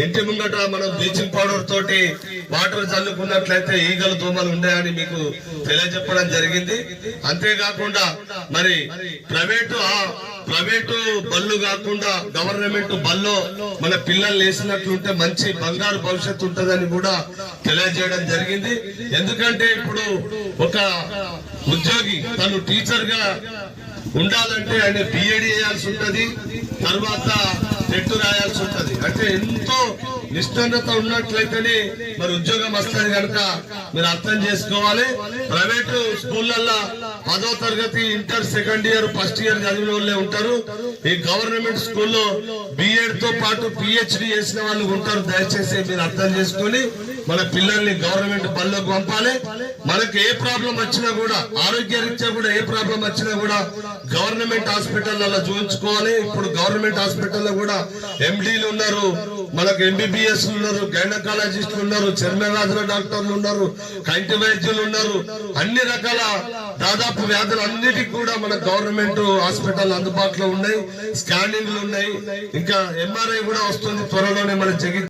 ఇంటి ముంగట మనం బ్లీచింగ్ పౌడర్ తోటి వాటర్ చల్లుకున్నట్లయితే ఈగలు దోమలు ఉన్నాయని మీకు తెలియజెప్పడం జరిగింది. అంతేకాకుండా మరి ప్రైవేటు బళ్ళు కాకుండా గవర్నమెంట్ బల్లో మన పిల్లలు వేసినట్లుంటే మంచి బంగారు భవిష్యత్తు ఉంటుందని కూడా తెలియజేయడం జరిగింది. ఎందుకంటే ఇప్పుడు ఒక ఉద్యోగి తను టీచర్ గా ఉండాలంటే ఆయన బిఎడ్ చేయాల్సి ఉంటది, తర్వాత టెట్ రాయాల్సి ఉంటది. అంటే ఎంతో నిష్ఠాంతత ఉన్నట్లయితేనే మరి ఉద్యోగం వస్తుంది కనుక మీరు అర్థం చేసుకోవాలి. ప్రైవేటు స్కూళ్ళల్లో 10వ తరగతి inter second year first year చదివిన వాళ్ళే ఉంటారు. ఈ గవర్నమెంట్ స్కూల్లో బిఎడ్ తో పాటు పిహెచ్డి చేసిన వాళ్ళు ఉంటారు. దయచేసి మీరు అర్థం చేసుకొని మన పిల్లల్ని గవర్నమెంట్ బళ్ళకు పంపాలి. మనకి ఏ ప్రాబ్లం వచ్చినా కూడా, ఆరోగ్య రీత్యా కూడా ఏ ప్రాబ్లం వచ్చినా కూడా గవర్నమెంట్ హాస్పిటల్లో చూపించుకోవాలి. ఇప్పుడు గవర్నమెంట్ హాస్పిటల్లో కూడా ఎండీలు ఉన్నారు, మనకు ఎంబీబీఎస్ ఉన్నారు, గైనకాలజిస్టులు ఉన్నారు, చర్మవ్యాధుల డాక్టర్లు ఉన్నారు, కంటి వైద్యులు ఉన్నారు. అన్ని రకాల దాదాపు వ్యాధులు అన్నిటికీ కూడా మన గవర్నమెంట్ హాస్పిటల్ అందుబాటులో ఉన్నాయి. స్కానింగ్లు ఉన్నాయి, ఇంకా ఎంఆర్ఐ కూడా వస్తుంది త్వరలోనే మన